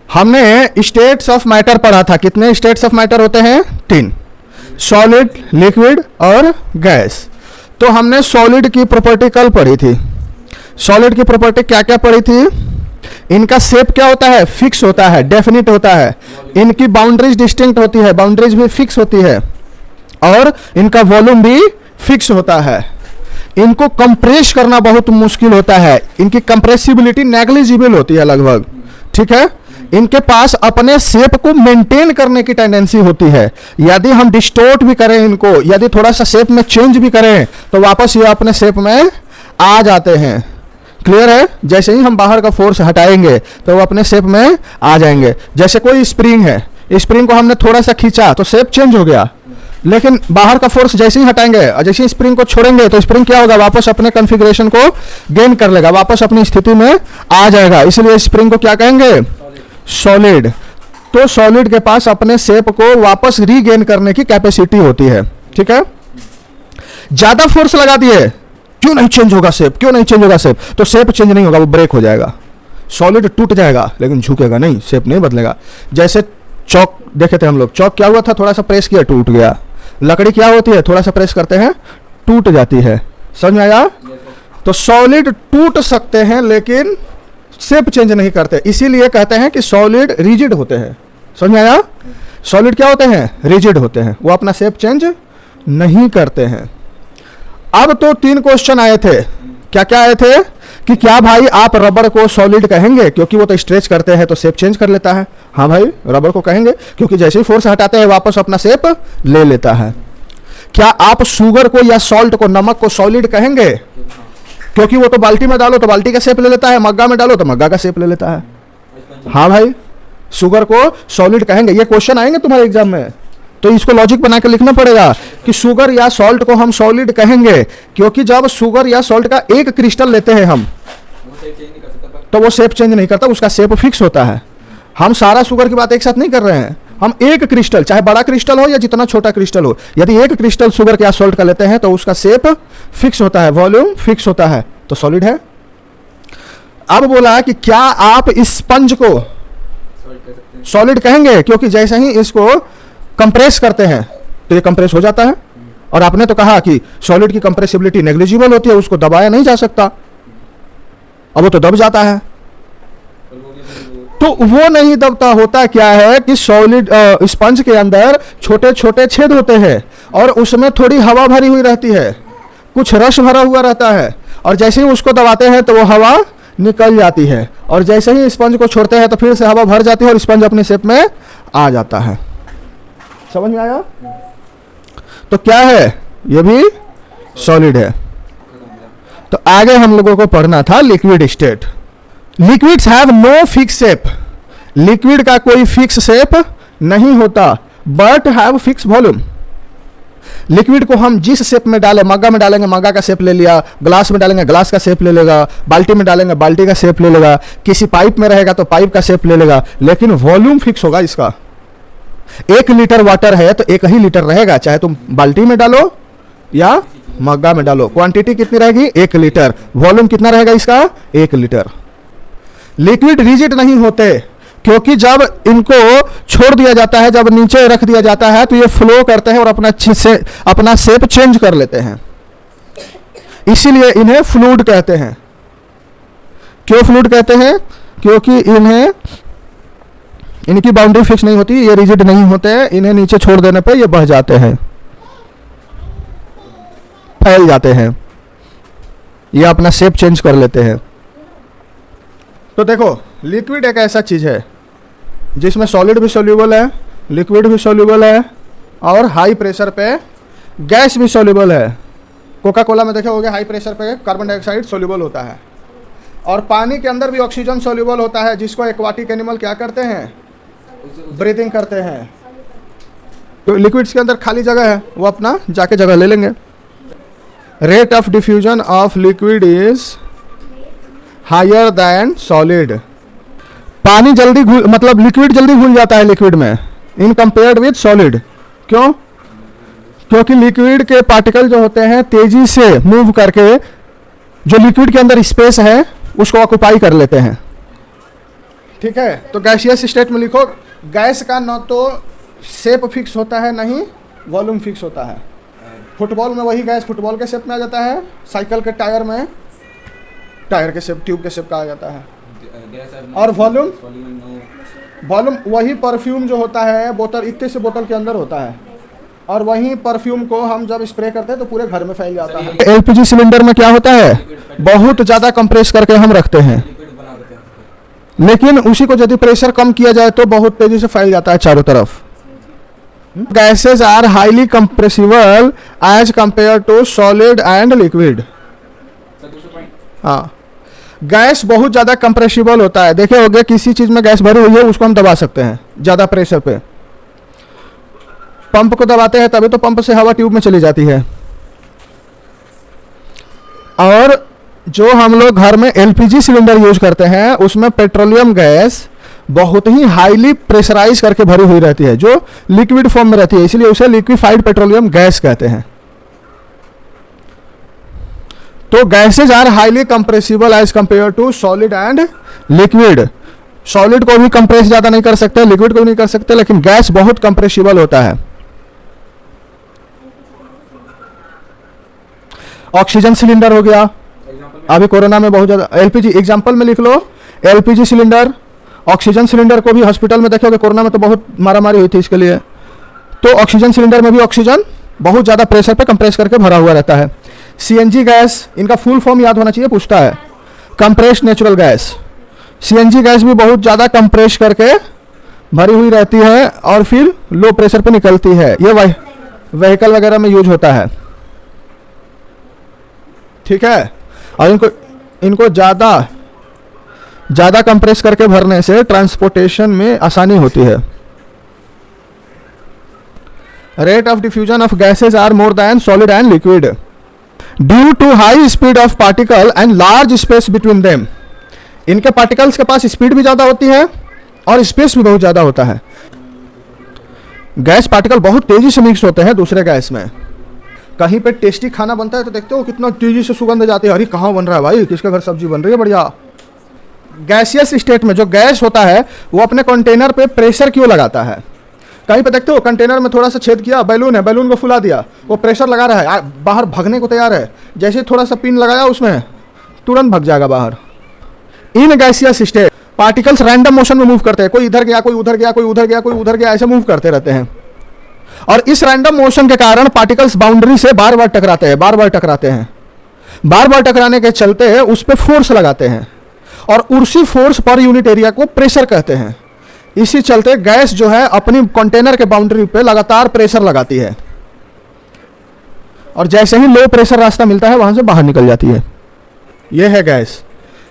हमने states of matter पढ़ा था। कितने स्टेट्स ऑफ मैटर होते हैं? 3, सॉलिड, लिक्विड और गैस। तो हमने सॉलिड की प्रॉपर्टी कल पढ़ी थी। सॉलिड की प्रॉपर्टी क्या क्या पढ़ी थी? इनका शेप क्या होता है? फिक्स होता है, डेफिनिट होता है। इनकी बाउंड्रीज डिस्टिंक्ट होती है, बाउंड्रीज भी फिक्स होती है, और इनका वॉल्यूम भी फिक्स होता है। इनको कंप्रेस करना बहुत मुश्किल होता है, इनकी कंप्रेसिबिलिटी नेग्लिजिबल होती है लगभग, ठीक है। इनके पास अपने शेप को मेंटेन करने की टेंडेंसी होती है। यदि हम डिस्टोर्ट भी करें इनको, यदि थोड़ा सा शेप में चेंज भी करें, तो वापस ये अपने शेप में आ जाते हैं। क्लियर है? जैसे ही हम बाहर का फोर्स हटाएंगे तो वो अपने शेप में आ जाएंगे। जैसे कोई स्प्रिंग है, स्प्रिंग को हमने थोड़ा सा खींचा तो शेप चेंज हो गया, लेकिन बाहर का फोर्स जैसे ही हटाएंगे और जैसे ही स्प्रिंग को छोड़ेंगे तो स्प्रिंग क्या होगा? वापस अपने कॉन्फ़िगरेशन को गेन कर लेगा, वापस अपनी स्थिति में आ जाएगा। इसलिए स्प्रिंग को क्या कहेंगे? सॉलिड। तो सॉलिड के पास अपने शेप को वापस रीगेन करने की कैपेसिटी होती है, ठीक है। ज्यादा फोर्स लगा दिए, क्यों नहीं चेंज होगा शेप? क्यों नहीं चेंज होगा शेप? तो शेप चेंज नहीं होगा, वो ब्रेक हो जाएगा। सॉलिड टूट जाएगा लेकिन झुकेगा नहीं, शेप नहीं बदलेगा। जैसे चौक देखे थे हम लोग, चौक क्या हुआ था? थोड़ा सा प्रेस किया, टूट गया। लकड़ी क्या होती है? थोड़ा सा प्रेस करते हैं, टूट जाती है। समझ में आया? तो सॉलिड टूट सकते हैं लेकिन शेप चेंज नहीं करते, इसीलिए कहते हैं कि सॉलिड रिजिड होते हैं। समझ में आया? सॉलिड क्या होते हैं? रिजिड होते हैं, वो अपना शेप चेंज नहीं करते हैं। अब तो 3 क्वेश्चन आए थे। क्या क्या आए थे? कि क्या भाई आप रबर को सॉलिड कहेंगे क्योंकि वो तो स्ट्रेच करते हैं तो शेप चेंज कर लेता है? हाँ भाई, रबर को कहेंगे क्योंकि जैसे ही फोर्स हटाते हैं वापस अपना शेप ले लेता है। क्या आप शुगर को या सॉल्ट को, नमक को सॉलिड कहेंगे क्योंकि वो तो बाल्टी में डालो तो बाल्टी का शेप ले लेता है, मग्गा में डालो तो मग्गा का शेप ले लेता है? हाँ भाई, शुगर को सॉलिड कहेंगे। ये क्वेश्चन आएंगे तुम्हारे एग्जाम में, तो इसको लॉजिक बना के लिखना पड़ेगा कि शुगर या सॉल्ट को हम सॉलिड कहेंगे क्योंकि जब शुगर या सॉल्ट का एक क्रिस्टल लेते हैं हम तो वो शेप चेंज नहीं करता, उसका शेप फिक्स होता है। हम सारा शुगर की बात एक साथ नहीं कर रहे हैं, हम एक क्रिस्टल, चाहे बड़ा क्रिस्टल हो या जितना छोटा क्रिस्टल हो, यदि एक क्रिस्टल शुगर या सॉल्ट का लेते हैं तो उसका शेप फिक्स होता है, वॉल्यूम फिक्स होता है, तो सॉलिड है। अब बोला कि क्या आप स्पंज को सॉलिड कहेंगे क्योंकि जैसे ही इसको कंप्रेस करते हैं तो ये कंप्रेस हो जाता है, और आपने तो कहा कि सॉलिड की कंप्रेसिबिलिटी नेग्लिजिबल होती है, उसको दबाया नहीं जा सकता, अब वो तो दब जाता है। तो वो नहीं दबता। होता क्या है कि सॉलिड स्पंज के अंदर छोटे छोटे छेद होते हैं और उसमें थोड़ी हवा भरी हुई रहती है, कुछ रस भरा हुआ रहता है, और जैसे ही उसको दबाते हैं तो वो हवा निकल जाती है, और जैसे ही स्पंज को छोड़ते हैं तो फिर से हवा भर जाती है और स्पंज अपने शेप में आ जाता है। समझ में आया? तो क्या है? ये भी सॉलिड है। तो आगे हम लोगों को पढ़ना था liquid state. Liquids have no fix shape. Liquid का कोई फिक्स शेप नहीं होता, but have fix volume. Liquid को हम जिस शेप में डालें, मग्गा में डालेंगे मग्गा का शेप ले लिया, ग्लास में डालेंगे ग्लास का शेप ले लेगा, बाल्टी में डालेंगे बाल्टी का शेप ले लेगा, किसी पाइप में रहेगा तो पाइप का शेप ले लेगा, लेकिन वॉल्यूम फिक्स होगा इसका। 1 लीटर वाटर है तो 1 ही लीटर रहेगा, चाहे तुम बाल्टी में डालो या मग्गा में डालो। क्वांटिटी कितनी रहेगी? 1 लीटर। वॉल्यूम कितना रहेगा इसका? 1 लीटर। लिक्विड रिजिड नहीं होते क्योंकि जब इनको छोड़ दिया जाता है, जब नीचे रख दिया जाता है तो ये फ्लो करते हैं और अपना शेप चेंज कर लेते हैं, इसीलिए इन्हें फ्लूइड कहते हैं। क्यों फ्लूइड कहते हैं? क्योंकि इनकी बाउंड्री फिक्स नहीं होती, ये रिजिड नहीं होते हैं, इन्हें नीचे छोड़ देने पे ये बह जाते हैं, फैल जाते हैं, ये अपना शेप चेंज कर लेते हैं। तो देखो, लिक्विड एक ऐसा चीज है जिसमें सॉलिड भी सॉल्यूबल है, लिक्विड भी सॉल्यूबल है, और हाई प्रेशर पे गैस भी सॉल्यूबल है। कोका कोला में देखे होगे हाई प्रेशर पे कार्बन डाइऑक्साइड सॉल्यूबल होता है, और पानी के अंदर भी ऑक्सीजन सॉल्यूबल होता है, जिसको एक्वाटिक एनिमल क्या करते हैं? ब्रीथिंग करते हैं। तो लिक्विड्स के अंदर खाली जगह है, वो अपना जाके जगह ले लेंगे। Rate of diffusion of liquid is higher than solid. पानी जल्दी मतलब लिक्विड जल्दी घुल जाता है लिक्विड में इन कंपेयर्ड विद सॉलिड। क्यों? क्योंकि लिक्विड के पार्टिकल जो होते हैं तेजी से मूव करके जो लिक्विड के अंदर स्पेस है उसको ऑक्युपाई कर लेते हैं। ठीक है, तो गैसियस स्टेट में लिखो गैस का न तो शेप फिक्स होता है, नहीं वॉल्यूम फिक्स होता है। फुटबॉल में वही गैस फुटबॉल के शेप में आ जाता है, साइकिल के टायर में टायर के शेप, ट्यूब के शेप का आ जाता है। और वॉल्यूम वही परफ्यूम जो होता है बोतल, इतने से बोतल के अंदर होता है, और वही परफ्यूम को हम जब स्प्रे करते हैं तो पूरे घर में फैल जाता है। एलपीजी सिलेंडर में क्या होता है, बहुत ज़्यादा कंप्रेस करके हम रखते हैं, लेकिन उसी को यदि प्रेशर कम किया जाए तो बहुत तेजी से फैल जाता है चारों तरफ। Gases are highly compressible as compare to solid and liquid. हाँ, गैस बहुत ज़्यादा कंप्रेसिबल होता है। देखे होगे किसी चीज़ में गैस भरी हुई है उसको हम दबा सकते हैं ज़्यादा प्रेशर पे, पंप को दबाते हैं तभी तो पंप से हवा ट्यूब में चली जाती है। और जो हम लोग घर में एलपीजी सिलेंडर यूज करते हैं उसमें पेट्रोलियम गैस बहुत ही हाईली प्रेशराइज करके भरी हुई रहती है, जो लिक्विड फॉर्म में रहती है, इसलिए उसे लिक्विफाइड पेट्रोलियम गैस कहते हैं। तो gases are highly compressible as compare to solid and liquid. Solid को भी कंप्रेस ज़्यादा नहीं कर सकते, लिक्विड को भी नहीं कर सकते, लेकिन गैस बहुत कंप्रेसिबल होता है। ऑक्सीजन सिलेंडर हो गया, अभी कोरोना में बहुत ज़्यादा। एलपीजी एग्जांपल में लिख लो, एलपीजी सिलेंडर, ऑक्सीजन सिलेंडर को भी हॉस्पिटल में देखोगे, कोरोना में तो बहुत मारामारी हुई थी इसके लिए। तो ऑक्सीजन सिलेंडर में भी ऑक्सीजन बहुत ज़्यादा प्रेशर पे कंप्रेस करके भरा हुआ रहता है। सीएनजी गैस, इनका फुल फॉर्म याद होना चाहिए, पूछता है, compressed natural gas. CNG gas भी बहुत ज़्यादा कंप्रेस करके भरी हुई रहती है और फिर लो प्रेशर पे निकलती है। ये व्हीकल वगैरह में यूज होता है, ठीक है। और इनको ज़्यादा कंप्रेस करके भरने से ट्रांसपोर्टेशन में आसानी होती है। Rate of diffusion of gases are more than solid and liquid due to high speed of particle and large space between them. इनके पार्टिकल्स के पास स्पीड भी ज़्यादा होती है और स्पेस भी बहुत ज़्यादा होता है। गैस पार्टिकल बहुत तेजी से मिक्स होते हैं दूसरे गैस में। कहीं पे टेस्टी खाना बनता है तो देखते हो कितना तेजी से सुगंध जाती है, अरे कहाँ बन रहा है भाई, किसके घर सब्जी बन रही है, बढ़िया। गैसियस स्टेट में जो गैस होता है वो अपने कंटेनर पे प्रेशर क्यों लगाता है। कहीं पे देखते हो कंटेनर में थोड़ा सा छेद किया, बैलून है, बैलून को फुला दिया, वो प्रेशर लगा रहा है, बाहर भगने को तैयार है, जैसे थोड़ा सा पिन लगाया उसमें तुरंत भग जाएगा बाहर। In gaseous state particles random motion में मूव करते हैं, कोई इधर गया, कोई उधर गया, कोई उधर गया, कोई उधर गया, ऐसे मूव करते रहते हैं। और इस रैंडम मोशन के कारण पार्टिकल्स बाउंड्री से बार बार टकराते हैं, बार बार टकराने के चलते उस पर फोर्स लगाते हैं, और उसी फोर्स पर यूनिट एरिया को प्रेशर कहते हैं। इसी चलते गैस जो है अपनी कंटेनर के बाउंड्री पे लगातार प्रेशर लगाती है, और जैसे ही लो प्रेशर रास्ता मिलता है वहां से बाहर निकल जाती है। यह है गैस,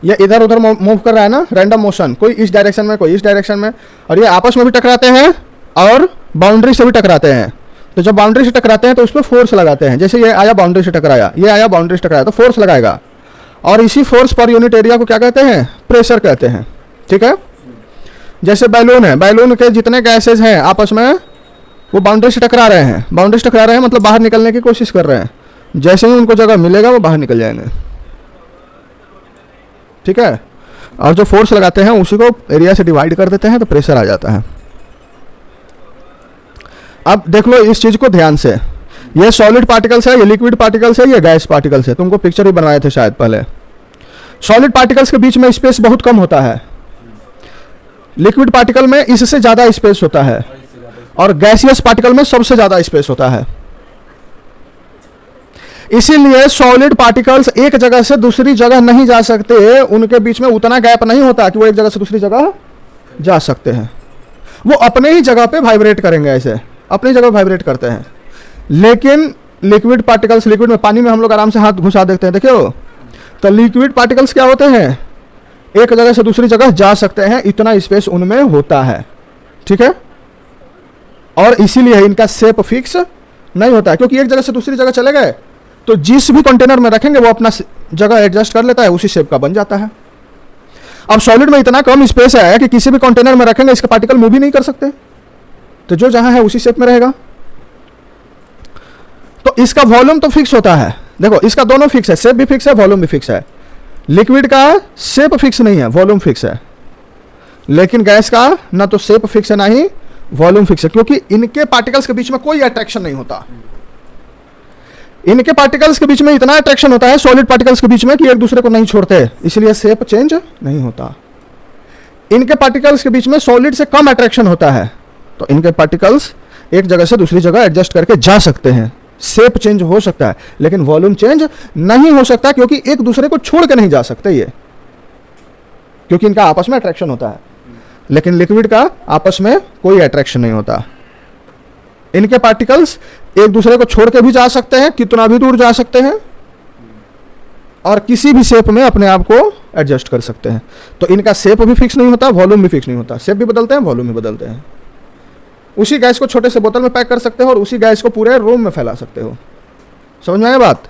ये इधर उधर मूव कर रहा है ना, रैंडम मोशन, कोई इस डायरेक्शन में, कोई इस डायरेक्शन में, और ये आपस में भी टकराते हैं और बाउंड्री से भी टकराते हैं। तो जब बाउंड्री से टकराते हैं तो उस पर फोर्स लगाते हैं, जैसे ये आया बाउंड्री से टकराया, ये आया बाउंड्री से टकराया, तो फोर्स लगाएगा, और इसी फोर्स पर यूनिट एरिया को क्या कहते हैं, प्रेशर कहते हैं, ठीक है। जैसे बैलून है, बैलून के जितने गैसेज हैं आपस में वो बाउंड्री से टकरा रहे हैं, बाउंड्री से टकरा रहे हैं मतलब बाहर निकलने की कोशिश कर रहे हैं, जैसे ही उनको जगह मिलेगा वो बाहर निकल जाएंगे, ठीक है। और जो फोर्स लगाते हैं उसी को एरिया से डिवाइड कर देते हैं तो प्रेशर आ जाता है। अब देख लो इस चीज को ध्यान से, ये सॉलिड पार्टिकल्स है, ये लिक्विड पार्टिकल्स है, ये गैस पार्टिकल्स है। तुमको पिक्चर ही बनवाए थे शायद पहले। सॉलिड पार्टिकल्स के बीच में स्पेस बहुत कम होता है, लिक्विड पार्टिकल में इससे ज्यादा स्पेस होता है, और गैसियस पार्टिकल में सबसे ज्यादा स्पेस होता है। इसीलिए सॉलिड पार्टिकल्स एक जगह से दूसरी जगह नहीं जा सकते, उनके बीच में उतना गैप नहीं होता कि वो एक जगह से दूसरी जगह जा सकते हैं। वो अपने ही जगह पे वाइब्रेट करेंगे, ऐसे अपनी जगह वाइब्रेट करते हैं। लेकिन लिक्विड पार्टिकल्स, लिक्विड में, पानी में हम लोग आराम से हाथ घुसा देते हैं, देखियो, तो लिक्विड पार्टिकल्स क्या होते हैं, एक जगह से दूसरी जगह जा सकते हैं, इतना स्पेस उनमें होता है, ठीक है। और इसीलिए इनका शेप फिक्स नहीं होता है, क्योंकि एक जगह से दूसरी जगह चले गए तो जिस भी कंटेनर में रखेंगे वो अपना जगह एडजस्ट कर लेता है, उसी शेप का बन जाता है। अब सॉलिड में इतना कम स्पेस है कि किसी भी कंटेनर में रखेंगे इसके पार्टिकल मूव ही नहीं कर सकते, तो जो जहां है उसी शेप में रहेगा। तो इसका वॉल्यूम तो फिक्स होता है, देखो इसका दोनों फिक्स है, शेप भी फिक्स है, वॉल्यूम भी फिक्स है। लिक्विड का शेप फिक्स नहीं है, वॉल्यूम फिक्स है। लेकिन गैस का ना तो शेप फिक्स है ना ही वॉल्यूम फिक्स है, क्योंकि इनके पार्टिकल्स के बीच में कोई अट्रैक्शन नहीं होता। इनके पार्टिकल्स के बीच में इतना अट्रैक्शन होता है सॉलिड पार्टिकल्स के बीच में कि एक दूसरे को नहीं छोड़ते, इसलिए शेप चेंज नहीं होता। इनके पार्टिकल्स के बीच में सॉलिड से कम अट्रैक्शन होता है, तो इनके पार्टिकल्स एक जगह से दूसरी जगह एडजस्ट करके जा सकते हैं, शेप चेंज हो सकता है, लेकिन वॉल्यूम चेंज नहीं हो सकता, क्योंकि एक दूसरे को छोड़ के नहीं जा सकते ये, क्योंकि इनका आपस में अट्रैक्शन होता है। लेकिन लिक्विड का आपस में कोई अट्रैक्शन नहीं होता। इनके पार्टिकल्स एक दूसरे को छोड़ के भी जा सकते हैं, कितना भी दूर जा सकते हैं, और किसी भी शेप में अपने आप को एडजस्ट कर सकते हैं। तो इनका शेप भी फिक्स नहीं होता, वॉल्यूम भी फिक्स नहीं होता। शेप भी बदलते हैं, वॉल्यूम भी बदलते हैं। उसी गैस को छोटे से बोतल में पैक कर सकते हो और उसी गैस को पूरे रूम में फैला सकते हो। समझ में आया बात?